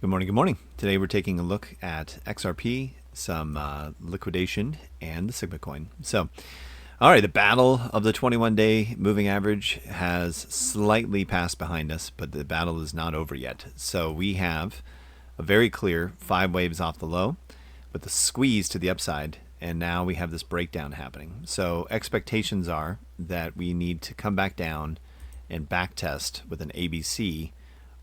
Good morning, good morning. Today we're taking a look at XRP, some liquidation, and the Sigma coin. So, all right, the battle of the 21-day moving average has slightly passed behind us, but the battle is not over yet. So we have a very clear 5 waves off the low with the squeeze to the upside, and now we have this breakdown happening. So expectations are that we need to come back down and back test with an ABC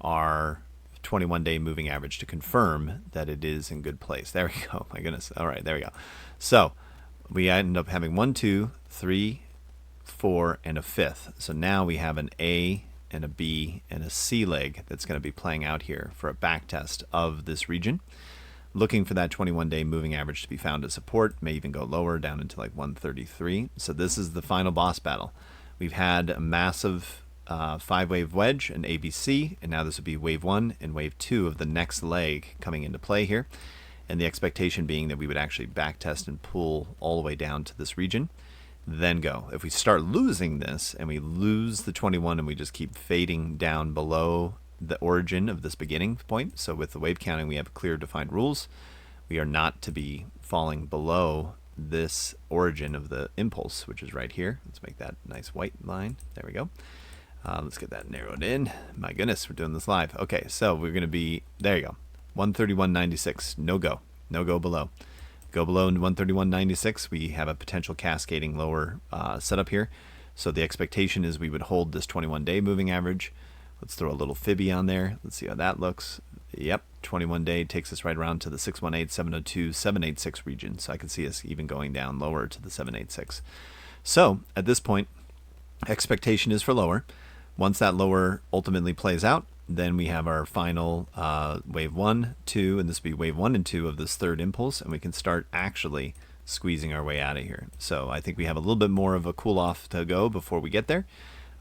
our 21-day moving average to confirm that it is in good place. There we go. My goodness. All right, there we go. So we end up having 1, 2, 3, 4, and a fifth. So now we have an A and a B and a C leg that's going to be playing out here for a back test of this region. Looking for that 21-day moving average to be found as support, may even go lower down into like 133. So this is the final boss battle. We've had a massive 5-wave wedge, an ABC, and now this would be wave 1 and wave 2 of the next leg coming into play here. And the expectation being that we would actually back test and pull all the way down to this region, then go. If we start losing this and we lose the 21 and we just keep fading down below the origin of this beginning point, so with the wave counting we have clear defined rules. We are not to be falling below this origin of the impulse, which is right here. Let's make that nice white line. There we go. Let's get that narrowed in. My goodness, we're doing this live. Okay, so we're going to be, there you go, 131.96. No go. No go below. Go below 131.96. We have a potential cascading lower setup here. So the expectation is we would hold this 21-day moving average. Let's throw a little fibby on there. Let's see how that looks. Yep, 21-day takes us right around to the 618, 702, 786 region. So I can see us even going down lower to the 786. So at this point, expectation is for lower. Once that lower ultimately plays out, then we have our final wave 1, 2, and this will be wave 1 and 2 of this third impulse, and we can start actually squeezing our way out of here. So I think we have a little bit more of a cool off to go before we get there,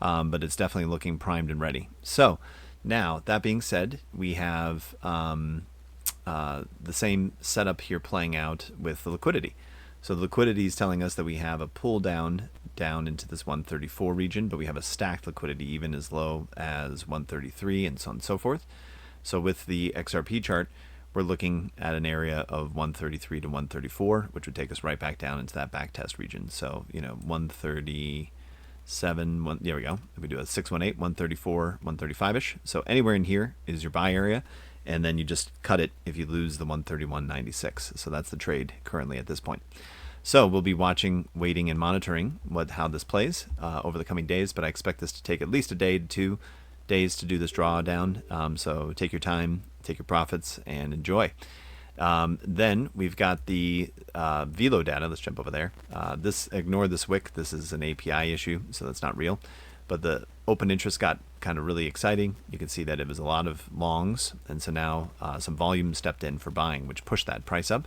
but it's definitely looking primed and ready. So now, that being said, we have the same setup here playing out with the liquidity. So the liquidity is telling us that we have a pull down into this 134 region, but we have a stacked liquidity even as low as 133 and so on and so forth. So with the XRP chart, we're looking at an area of 133 to 134, which would take us right back down into that back test region. So, 137, there we go. If we do a 618, 134, 135-ish. So anywhere in here is your buy area, and then you just cut it if you lose the 131.96. So that's the trade currently at this point. So we'll be watching, waiting, and monitoring how this plays over the coming days, but I expect this to take at least a day to 2 days to do this drawdown. So take your time, take your profits, and enjoy. Then we've got the Velo data. Let's jump over there. Ignore this wick. This is an API issue, so that's not real. But the open interest got kind of really exciting. You can see that it was a lot of longs, and so now some volume stepped in for buying, which pushed that price up.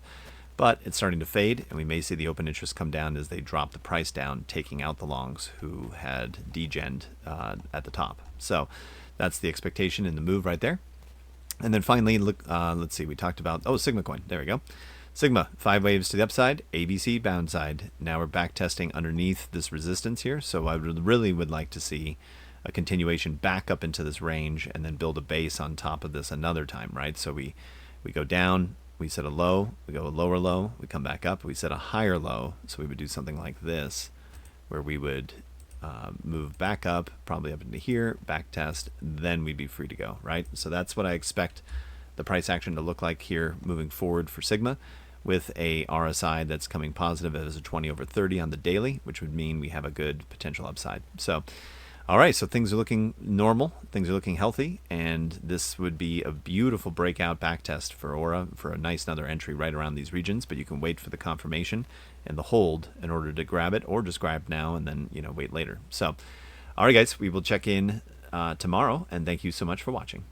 But it's starting to fade, and we may see the open interest come down as they drop the price down, taking out the longs who had degened at the top. So that's the expectation in the move right there. And then finally, look, let's see, we talked about, Sigma coin. There we go. Sigma, 5 waves to the upside, ABC bound side. Now we're back testing underneath this resistance here. So I really would like to see a continuation back up into this range and then build a base on top of this another time, right? So we go down, we set a low, we go a lower low, we come back up, we set a higher low. So we would do something like this, where we would move back up, probably up into here, back test, then we'd be free to go, right? So that's what I expect the price action to look like here moving forward for Sigma, with a RSI that's coming positive as a 20/30 on the daily, which would mean we have a good potential upside. So all right, so things are looking normal, things are looking healthy, and this would be a beautiful breakout back test for Aura for a nice another entry right around these regions, but you can wait for the confirmation and the hold in order to grab it, or just grab now and then, wait later. So, all right, guys, we will check in tomorrow, and thank you so much for watching.